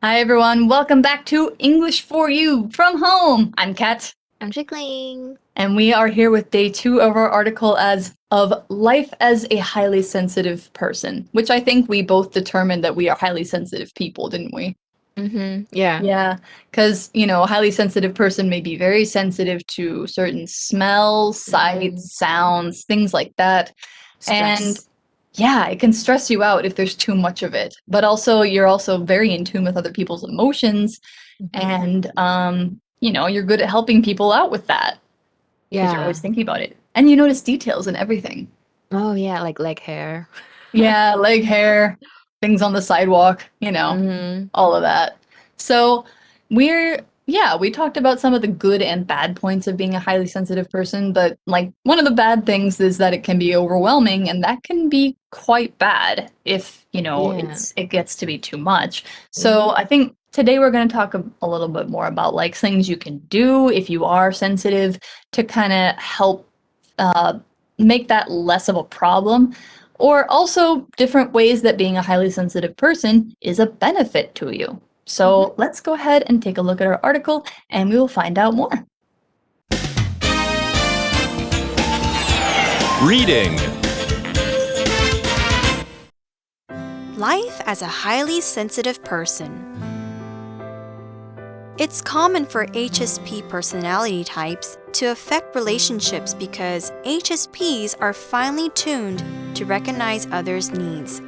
Hi everyone, welcome back to English for You from home. I'm Kat. I'm Chickling. And we are here with day 2 of our article of life as a highly sensitive person, which I think we both determined that we are highly sensitive people, didn't we? Yeah. Yeah, because, a highly sensitive person may be very sensitive to certain smells, sights, sounds, things like that. Stress. And yeah, it can stress you out if there's too much of it. But also, you're also very in tune with other people's emotions. And, you're good at helping people out with that because you're Yeah. always thinking about it. And you notice details and everything. Oh, yeah, like leg hair. Yeah, leg hair, things on the sidewalk, all of that. So we talked about some of the good and bad points of being a highly sensitive person, but like one of the bad things is that it can be overwhelming, and that can be quite bad if, Yeah. it gets to be too much. So I think today we're going to talk a little bit more about like things you can do if you are sensitive to kind of help make that less of a problem, or also different ways that being a highly sensitive person is a benefit to you. So let's go ahead and take a look at our article and we will find out more. Reading. Life as a highly sensitive person. It's common for HSP personality types to affect relationships because HSPs are finely tuned to recognize others' needs.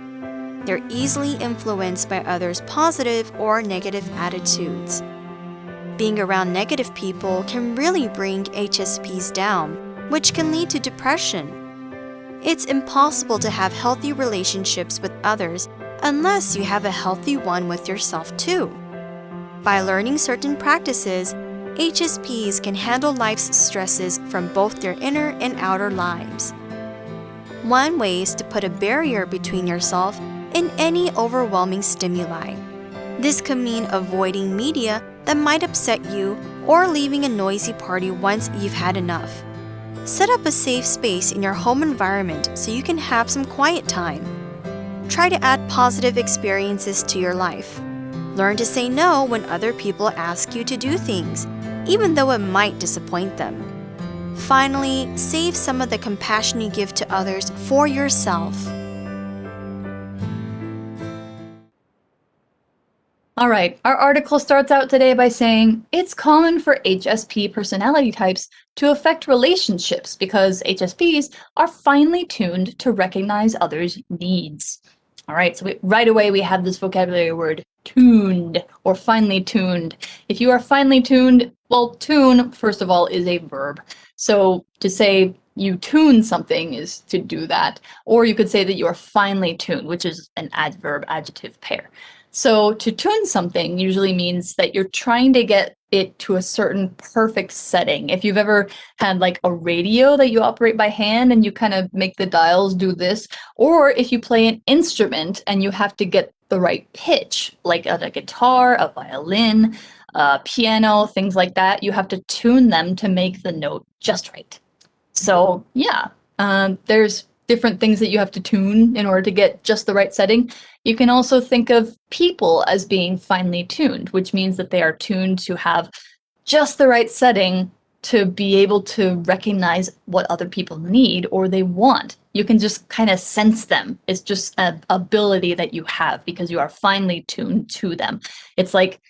They're easily influenced by others' positive or negative attitudes. Being around negative people can really bring HSPs down, which can lead to depression. It's impossible to have healthy relationships with others unless you have a healthy one with yourself too. By learning certain practices, HSPs can handle life's stresses from both their inner and outer lives. One way is to put a barrier between yourself and any overwhelming stimuli. This could mean avoiding media that might upset you or leaving a noisy party once you've had enough. Set up a safe space in your home environment so you can have some quiet time. Try to add positive experiences to your life. Learn to say no when other people ask you to do things, even though it might disappoint them. Finally, save some of the compassion you give to others for yourself. All right, our article starts out today by saying it's common for HSP personality types to affect relationships because HSPs are finely tuned to recognize others' needs. All right, so right away we have this vocabulary word, tuned or finely tuned. If you are finely tuned, well, tune, first of all, is a verb. So to say you tune something is to do that. Or you could say that you are finely tuned, which is an adverb-adjective pair. So to tune something usually means that you're trying to get it to a certain perfect setting. If you've ever had like a radio that you operate by hand and you kind of make the dials do this, or if you play an instrument and you have to get the right pitch, like a guitar, a violin, a piano, things like that, you have to tune them to make the note just right. So yeah, there's different things that you have to tune in order to get just the right setting. You can also think of people as being finely tuned, which means that they are tuned to have just the right setting to be able to recognize what other people need or they want. You can just kind of sense them. It's just an ability that you have because you are finely tuned to them. It's like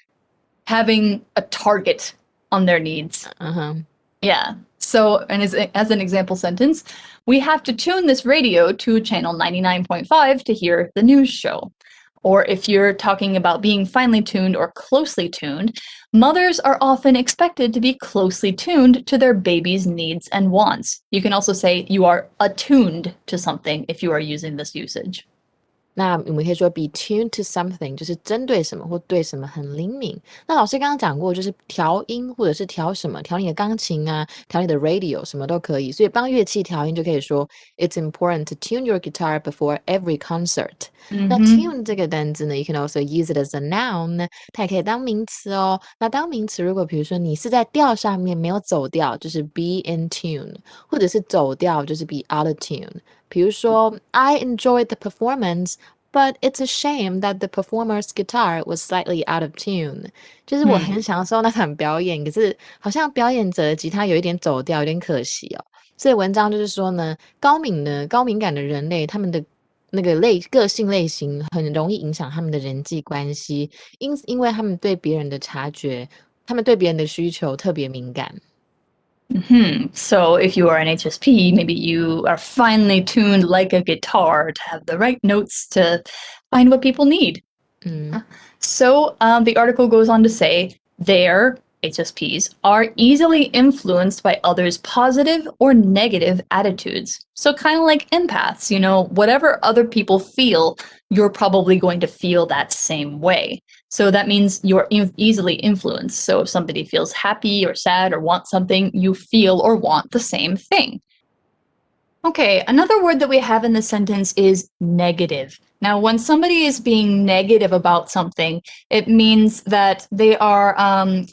having a target on their needs. Yeah. So, and as an example sentence, we have to tune this radio to channel 99.5 to hear the news show. Or if you're talking about being finely tuned or closely tuned, mothers are often expected to be closely tuned to their baby's needs and wants. You can also say you are attuned to something if you are using this usage. 那我们可以说 be tuned to something 就是针对什么或对什么很灵敏。那老师刚刚讲过，就是调音或者是调什么，调你的钢琴啊，调你的 radio 什么都可以。所以帮乐器调音就可以说 It's important to tune your guitar before every concert。那 tune 这个单字呢 ，you can also use it as a noun，它也可以当名词哦。那当名词，如果比如说你是在调上面没有走调，就是 be in tune，或者是走调，就是 be out of tune。比如说 I enjoyed the performance But it's a shame that the performer's guitar was slightly out of tune. 就是我很享受那场表演，可是好像表演者的吉他有一点走调，有点可惜哦。所以文章就是说呢，高敏感的人类，他们的那个个性类型很容易影响他们的人际关系，因为他们对别人的察觉，他们对别人的需求特别敏感。So if you are an HSP, maybe you are finely tuned like a guitar to have the right notes to find what people need. So the article goes on to say their HSPs are easily influenced by others' positive or negative attitudes. So kind of like empaths, whatever other people feel, you're probably going to feel that same way. So that means you're easily influenced. So if somebody feels happy or sad or wants something, you feel or want the same thing. Okay, another word that we have in this sentence is negative. Now, when somebody is being negative about something, it means that they are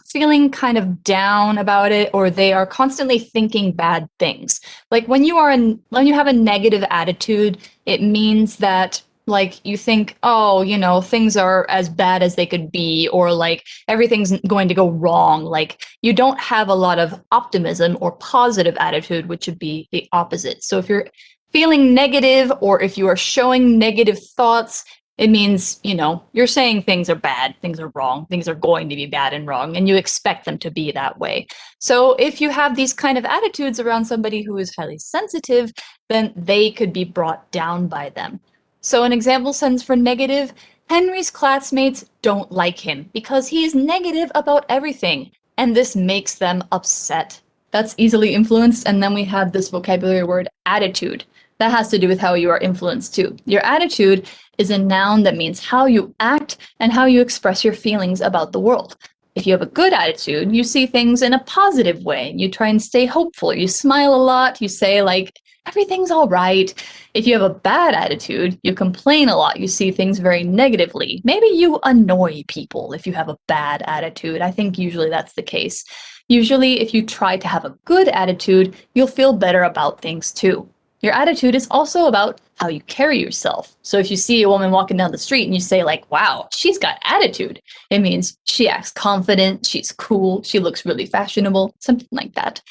feeling kind of down about it, or they are constantly thinking bad things. Like when you have a negative attitude, it means that like you think, oh, things are as bad as they could be, or like everything's going to go wrong. Like you don't have a lot of optimism or positive attitude, which would be the opposite. So if you're feeling negative, or if you are showing negative thoughts, it means, you're saying things are bad, things are wrong, things are going to be bad and wrong, and you expect them to be that way. So if you have these kind of attitudes around somebody who is highly sensitive, then they could be brought down by them. So an example sentence for negative, Henry's classmates don't like him because he's negative about everything, and this makes them upset. That's easily influenced, and then we have this vocabulary word, attitude. That has to do with how you are influenced too. Your attitude is a noun that means how you act and how you express your feelings about the world. If you have a good attitude, you see things in a positive way. You try and stay hopeful. You smile a lot. You say like, everything's all right. If you have a bad attitude, you complain a lot. You see things very negatively. Maybe you annoy people if you have a bad attitude. I think usually that's the case. Usually, if you try to have a good attitude, you'll feel better about things too. Your attitude is also about how you carry yourself. So if you see a woman walking down the street and you say like, wow, she's got attitude, it means she acts confident, she's cool, she looks really fashionable, something like that.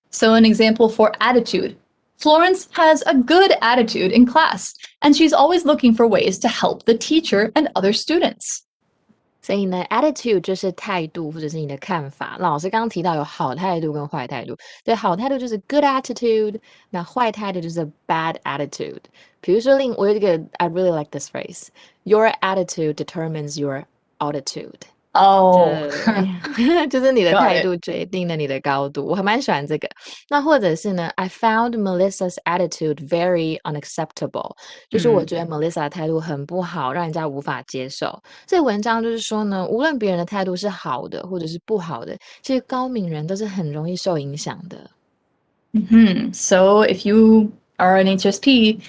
So an example for attitude. Florence has a good attitude in class, and she's always looking for ways to help the teacher and other students. 所以呢 attitude 就是态度或者是你的看法。老师刚刚提到有好态度跟坏态度，所以好态度就是 good attitude， 那坏态度就是 bad attitude。比如说我有一个 I really like this phrase， your attitude determines your altitude。就是你的态度决定了你的高度，我还蛮喜欢这个。那或者是呢 I found Melissa's attitude very unacceptable， 就是我觉得 Melissa 的态度很不好，让人家无法接受。这文章就是说呢，无论别人的态度是好的或者是不好的，其实高敏人都是很容易受影响的。So if you are an HSP,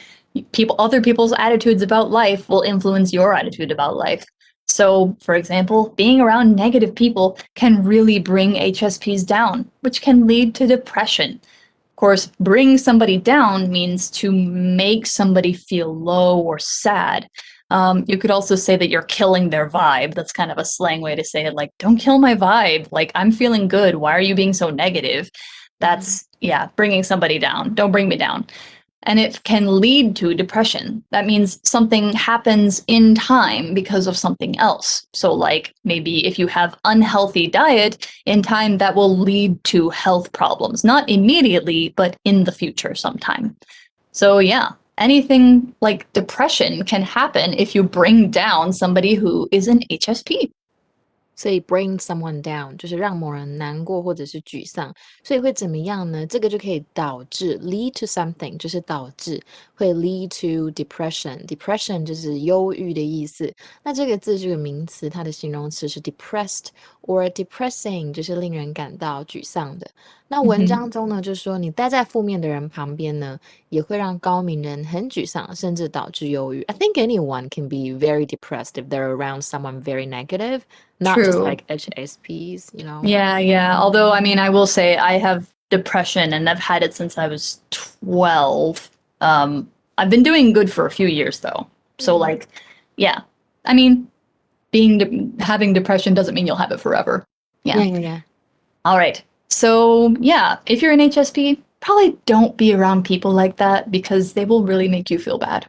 other people's attitudes about life will influence your attitude about life. So, for example, being around negative people can really bring HSPs down, which can lead to depression. Of course, bring somebody down means to make somebody feel low or sad. You could also say that you're killing their vibe. That's kind of a slang way to say it, like, don't kill my vibe. Like, I'm feeling good. Why are you being so negative? That's, bringing somebody down. Don't bring me down. And it can lead to depression. That means something happens in time because of something else. So like maybe if you have unhealthy diet, in time that will lead to health problems. Not immediately, but in the future sometime. So anything like depression can happen if you bring down somebody who is an HSP. 所以 bring someone down 就是让某人难过或者是沮丧，所以会怎么样呢？这个就可以导致 lead to something 就是导致，会 lead to depression 就是忧郁的意思。那这个字这个名词，它的形容词是 depressed or depressing， 就是令人感到沮丧的。那文章中呢，就是说你待在负面的人旁边呢，也会让高敏人很沮丧，甚至导致忧郁。I think anyone can be very depressed if they're around someone very negative, not just like HSPs, Yeah. Although, I mean, I will say I have depression and I've had it since I was 12. I've been doing good for a few years, though. So like, yeah, I mean, having depression doesn't mean you'll have it forever. Yeah. All right. So yeah, if you're an HSP, probably don't be around people like that because they will really make you feel bad.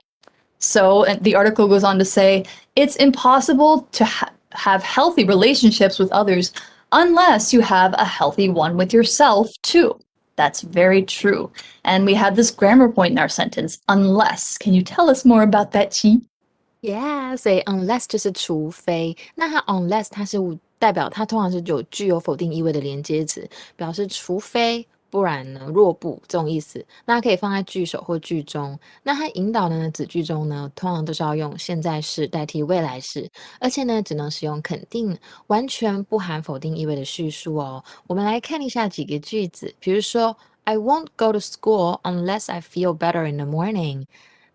So the article goes on to say, it's impossible to have healthy relationships with others unless you have a healthy one with yourself too. That's very true. And we have this grammar point in our sentence, unless. Can you tell us more about that, Qi? Yeah，所以 unless 就是除非，那它 unless 它是代表它通常是具有否定意味的连接词，表示除非不然呢，若不这种意思。那它可以放在句首或句中。那它引导的呢子句中呢，通常都是要用现在式代替未来式，而且呢只能使用肯定，完全不含否定意味的叙述哦。我们来看一下几个句子，比如说 I won't go to school unless I feel better in the morning。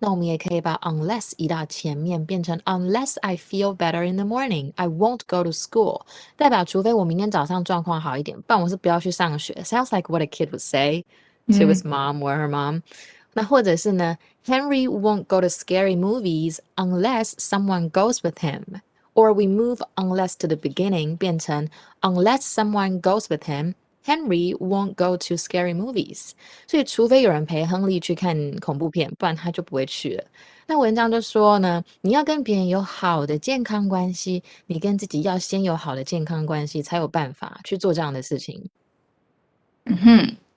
那我们也可以把 unless 移到前面，变成 unless I feel better in the morning, I won't go to school， 代表除非我明天早上状况好一点，不然我是不要去上学。Sounds like what a kid would say to his mom or her mom。那或者是呢 Henry won't go to scary movies unless someone goes with him. Or we move unless to the beginning 变成 unless someone goes with him.Henry won't go to scary movies. 所以除非有人陪亨利去看恐怖片，不然他就不会去了。那文章就说呢，你要跟别人有好的健康关系，你跟自己要先有好的健康关系，才有办法去做这样的事情。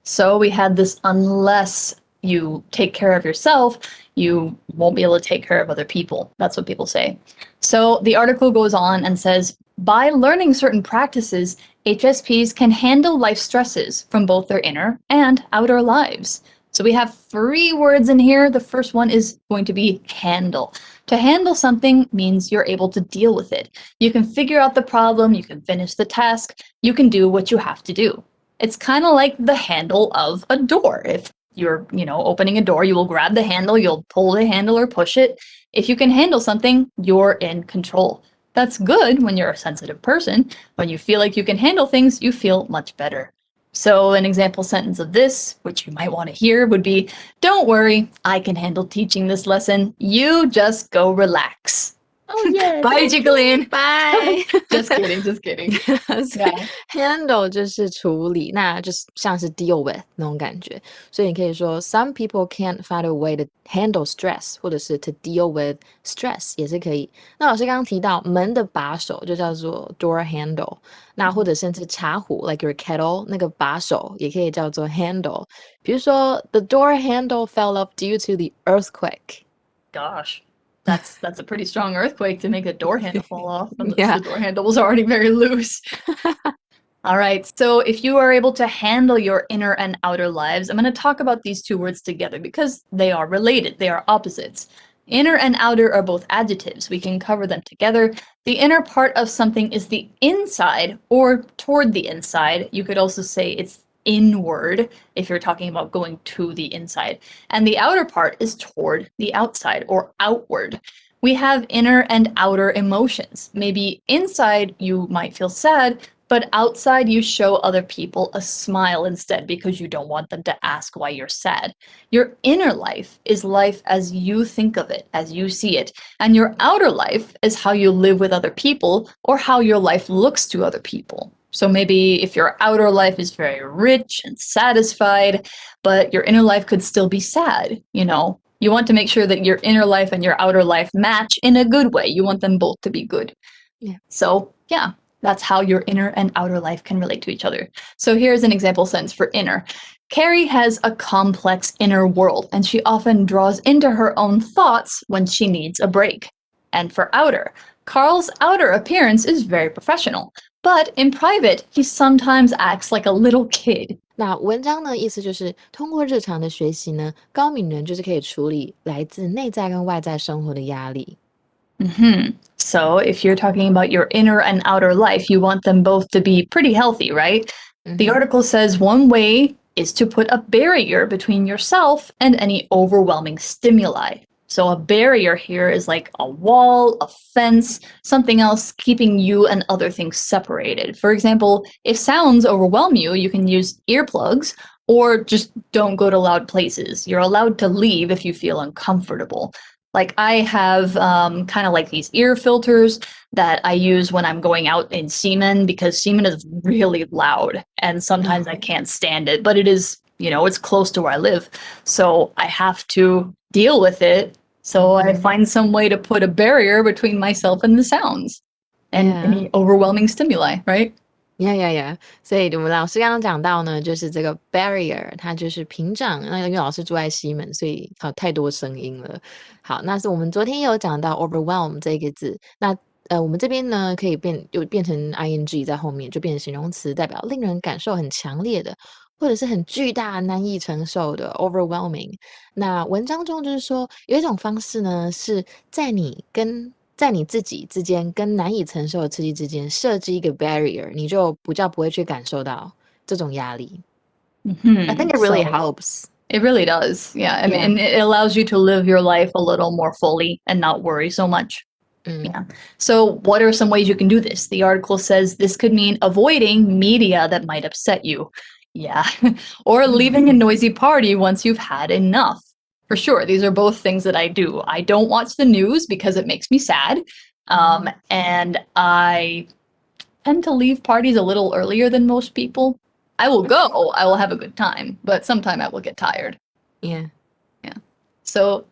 So we had this unless you take care of yourself, you won't be able to take care of other people. That's what people say. So the article goes on and says, by learning certain practices, HSPs can handle life stresses from both their inner and outer lives. So we have 3 words in here. The first one is going to be handle. To handle something means you're able to deal with it. You can figure out the problem, you can finish the task, you can do what you have to do. It's kind of like the handle of a door. If you're, opening a door, you will grab the handle, you'll pull the handle or push it. If you can handle something, you're in control. That's good when you're a sensitive person. When you feel like you can handle things, you feel much better. So an example sentence of this, which you might want to hear, would be, don't worry, I can handle teaching this lesson. You just go relax. Oh yeah, Bye, Jacqueline. Bye. Just kidding. Yeah. Handle 就是处理，那就是像是 deal with 那种感觉。所以你可以说 Some people can't find a way to handle stress， 或者是 to deal with stress 也是可以。那老师刚刚提到门的把手就叫做 door handle， 那或者甚至茶壶 like your kettle 那个把手也可以叫做 handle。比如说 The door handle fell off due to the earthquake. Gosh. That's a pretty strong earthquake to make a door handle fall off. Yeah. The door handle was already very loose. All right, so if you are able to handle your inner and outer lives, I'm going to talk about these 2 words together because they are related. They are opposites. Inner and outer are both adjectives. We can cover them together. The inner part of something is the inside or toward the inside. You could also say it's inward if you're talking about going to the inside. And the outer part is toward the outside or outward. We have inner and outer emotions. Maybe inside you might feel sad, but outside you show other people a smile instead because you don't want them to ask why you're sad. Your inner life is life as you think of it, as you see it. And your outer life is how you live with other people or how your life looks to other people. So maybe if your outer life is very rich and satisfied, but your inner life could still be sad, you want to make sure that your inner life and your outer life match in a good way. You want them both to be good. Yeah. So yeah, that's how your inner and outer life can relate to each other. So here's an example sentence for inner. Carrie has a complex inner world, and she often draws into her own thoughts when she needs a break. And for outer, Carl's outer appearance is very professional. But in private, he sometimes acts like a little kid. 那文章呢，意思就是通过日常的学习呢，高敏人就是可以处理来自内在跟外在生活的压力。So if you're talking about your inner and outer life, you want them both to be pretty healthy, right? The article says one way is to put a barrier between yourself and any overwhelming stimuli. So a barrier here is like a wall, a fence, something else keeping you and other things separated. For example, if sounds overwhelm you, you can use earplugs or just don't go to loud places. You're allowed to leave if you feel uncomfortable. Like I have kind of like these ear filters that I use when I'm going out in semen because semen is really loud and sometimes I can't stand it, but it is, it's close to where I live. So I have to deal with it. So I find some way to put a barrier between myself and the sounds and any overwhelming stimuli, right? Yeah. 所以我们老师刚刚讲到呢，就是这个 barrier， 它就是屏障。那因为老师住在西门，所以太多声音了。好，那是我们昨天有讲到 overwhelm 这个字。那我们这边呢可以变成 ing 在后面，就变成形容词，代表令人感受很强烈的，或者是很巨大难以承受的 overwhelming。那文章中就是说有一种方式呢，是在你自己之间跟难以承受的刺激之间设置一个 barrier， 你就不会去感受到这种压力。I think it really helps. It really does. Yeah. I mean, and it allows you to live your life a little more fully and not worry so much. Yeah. So what are some ways you can do this? The article says this could mean avoiding media that might upset you. Yeah. Or leaving a noisy party once you've had enough. For sure, these are both things that I do. I don't watch the news because it makes me sad. And I tend to leave parties a little earlier than most people. I will go, I will have a good time, but sometime I will get tired. Yeah. So,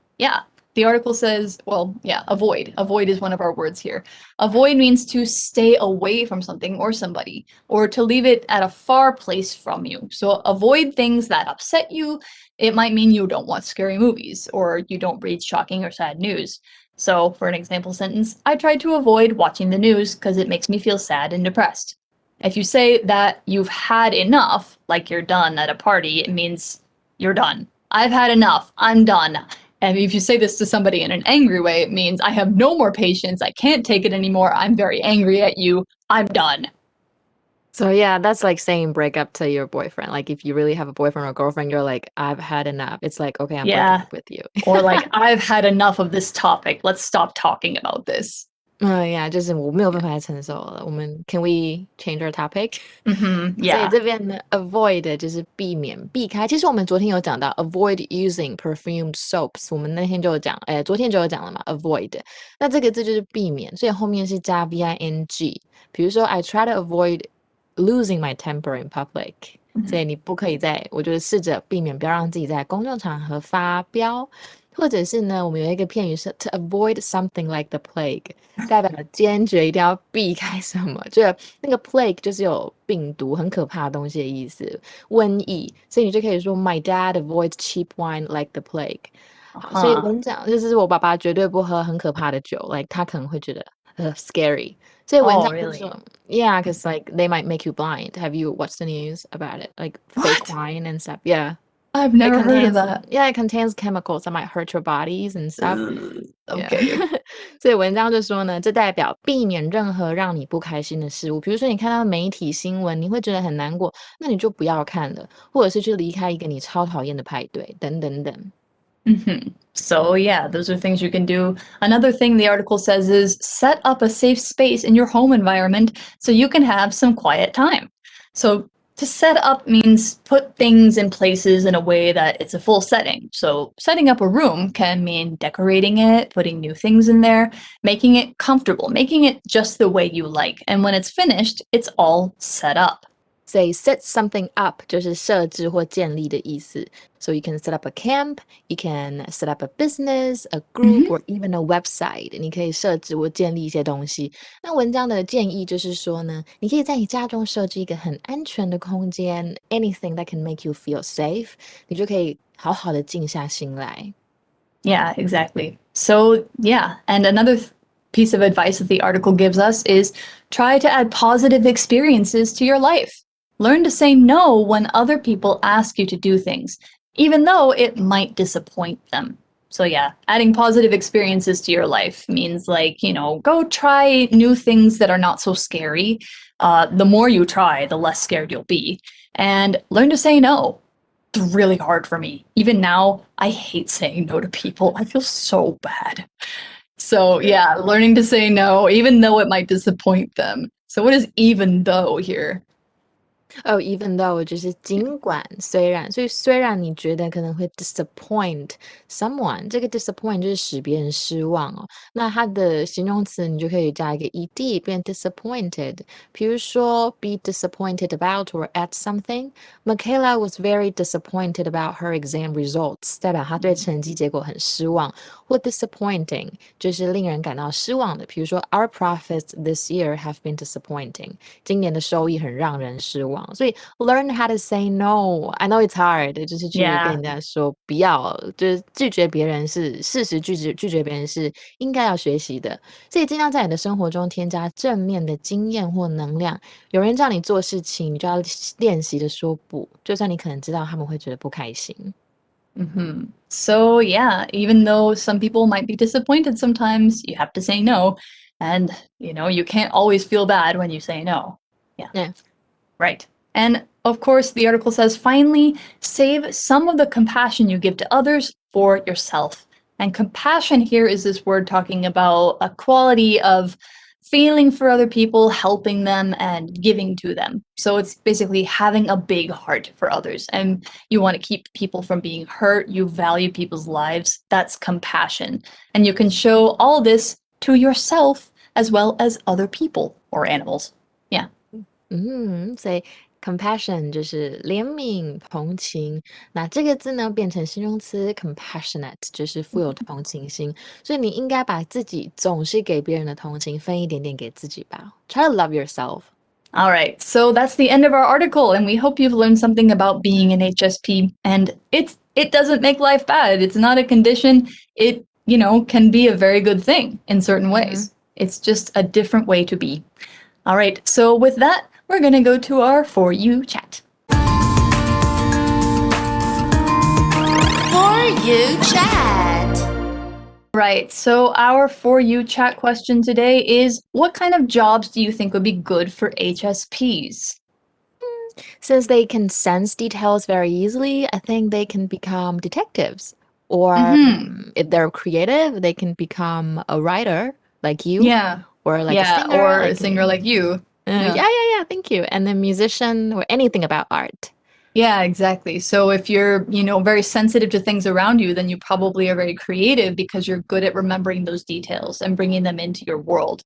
the article says, avoid. Avoid is one of our words here. Avoid means to stay away from something or somebody, or to leave it at a far place from you. So avoid things that upset you. It might mean you don't watch scary movies, or you don't read shocking or sad news. So for an example sentence, I try to avoid watching the news because it makes me feel sad and depressed. If you say that you've had enough, like you're done at a party, it means you're done. I've had enough. I'm done. And if you say this to somebody in an angry way, it means I have no more patience. I can't take it anymore. I'm very angry at you. I'm done. So yeah, that's like saying break up to your boyfriend. Like if you really have a boyfriend or girlfriend, you're like, I've had enough. It's like, okay, I'm breaking up with you. Or like, I've had enough of this topic. Let's stop talking about this. Yeah, 就是我没有办法再承受了。Can we change our topic? Yeah. 所以这边呢 avoid 就是避免、避开。其实我们昨天有讲到 avoid using perfumed soaps， 我们那天就有讲，昨天就有讲了嘛 avoid。那这个字就是避免，所以后面是加 ving。比如说 I try to avoid losing my temper in public。所以你不可以我就是试着避免不要让自己在公众场合发飙。或者是呢，我们有一个片语是 to avoid something like the plague， 代表坚决一定要避开什么，就那个 plague 就是有病毒很可怕的东西的意思，瘟疫，所以你就可以说 My dad avoids cheap wine like the plague。所以文章就是我爸爸绝对不喝很可怕的酒 ，like 他可能会觉得scary。所以文章就说 Yeah, because like they might make you blind. Have you watched the news about it? Like fake wine and stuff. Yeah. I've never heard of that. Yeah, it contains chemicals that might hurt your bodies and stuff. Okay. 所以文章就说呢，这代表避免任何让你不开心的事物。比如说你看到媒体新闻，你会觉得很难过，那你就不要看了，或者是去离开一个你超讨厌的派对，等等等。So yeah, those are things you can do. Another thing the article says is set up a safe space in your home environment so you can have some quiet time. So to set up means put things in places in a way that it's a full setting. So setting up a room can mean decorating it, putting new things in there, making it comfortable, making it just the way you like. And when it's finished, it's all set up. So set something up 就是设置或建立的意思。So you can set up a camp, you can set up a business, a group, or even a website. 你可以设置或建立一些东西。那文章的建议就是说呢，你可以在你家中设置一个很安全的空间 ，anything that can make you feel safe， 你就可以好好的静下心来。Yeah, exactly. So yeah, and another piece of advice that the article gives us is try to add positive experiences to your life. Learn to say no when other people ask you to do things, even though it might disappoint them. So yeah, adding positive experiences to your life means like, go try new things that are not so scary. The more you try, the less scared you'll be. And learn to say no. It's really hard for me. Even now, I hate saying no to people. I feel so bad. So yeah, learning to say no, even though it might disappoint them. So what is even though here? even though 就是尽管虽然，所以虽然你觉得可能会 disappoint someone， 这个 disappoint 就是使别人失望哦。那它的形容词你就可以加一个 ed 变 disappointed。比如说 be disappointed about or at something. Michaela was very disappointed about her exam results， 代表她对成绩结果很失望。或 disappointing 就是令人感到失望的。比如说 our profits this year have been disappointing， 今年的收益很让人失望。所以 learn how to say no. I know it's hard， 就是去跟人家说不要，就是拒绝别人是事实，拒绝别人是应该要学习的。所以尽量在你的生活中添加正面的经验或能量。有人叫你做事情，你就要练习的说不，就算你可能知道他们会觉得不开心。So yeah, even though some people might be disappointed sometimes, you have to say no. And, you can't always feel bad when you say no. Yeah. Right. And of course, the article says, finally, save some of the compassion you give to others for yourself. And compassion here is this word talking about a quality of feeling for other people, helping them, and giving to them. So it's basically having a big heart for others. And you want to keep people from being hurt. You value people's lives. That's compassion. And you can show all this to yourself as well as other people or animals. Yeah. 所以 compassion 就是怜悯、同情。那这个字呢，变成形容词 compassionate， 就是富有同情心。所以你应该把自己总是给别人的同情分一点点给自己吧。Try to love yourself. All right, so that's the end of our article, and we hope you've learned something about being an HSP. And it doesn't make life bad. It's not a condition. It, can be a very good thing in certain ways. It's just a different way to be. All right, so with that, we're going to go to our For You chat. For You chat. Right, so our For You chat question today is, what kind of jobs do you think would be good for HSPs? Since they can sense details very easily, I think they can become detectives. Or if they're creative, they can become a writer like you. Yeah. Or like a singer. Or a singer like you. Yeah, thank you. And a musician or anything about art. Yeah, exactly. So if you're, very sensitive to things around you, then you probably are very creative because you're good at remembering those details and bringing them into your world.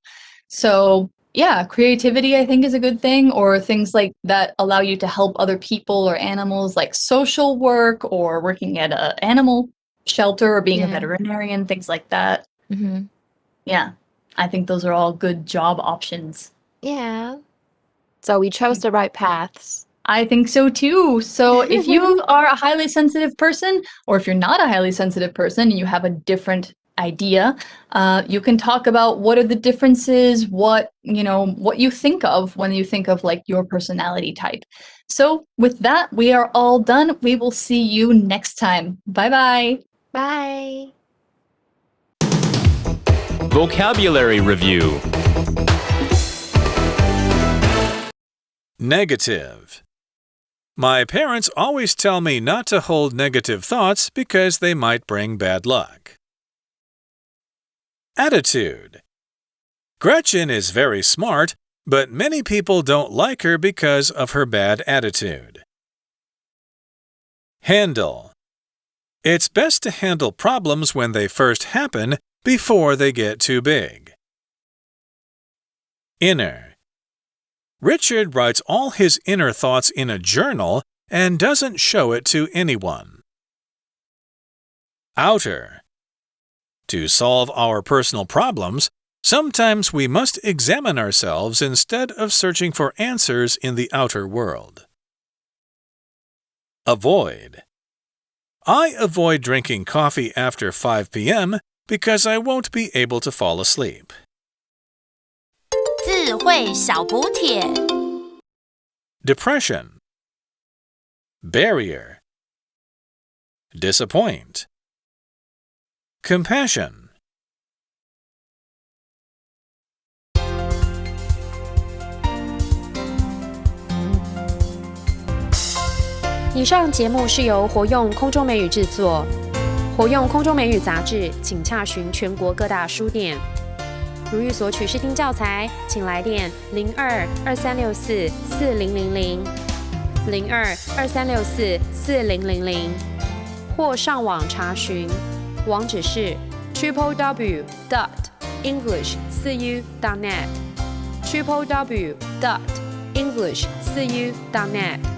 So yeah, creativity, I think, is a good thing, or things like that allow you to help other people or animals, like social work or working at an animal shelter or being a veterinarian, things like that. Yeah, I think those are all good job options. Yeah. So we chose the right paths. I think so too. So if you are a highly sensitive person, or if you're not a highly sensitive person and you have a different idea, you can talk about what are the differences, what you think of when you think of like your personality type. So with that, we are all done. We will see you next time. Bye-bye. Bye. Vocabulary Review. Negative. My parents always tell me not to hold negative thoughts because they might bring bad luck. Attitude. Gretchen is very smart, but many people don't like her because of her bad attitude. Handle. It's best to handle problems when they first happen before they get too big. Inner. Richard writes all his inner thoughts in a journal and doesn't show it to anyone. Outer. To solve our personal problems, sometimes we must examine ourselves instead of searching for answers in the outer world. Avoid. I avoid drinking coffee after 5 p.m. because I won't be able to fall asleep. 智慧小补帖 Depression. Barrier. Disappoint. Compassion. 以上节目是由活用空中美语制作，活用空中美语杂志，请洽询全国各大书店。如欲索取试听教材，请来电02-2364-4000。02-2364-4000，或上网查询，网址是 www.english4u.net www.english4u.net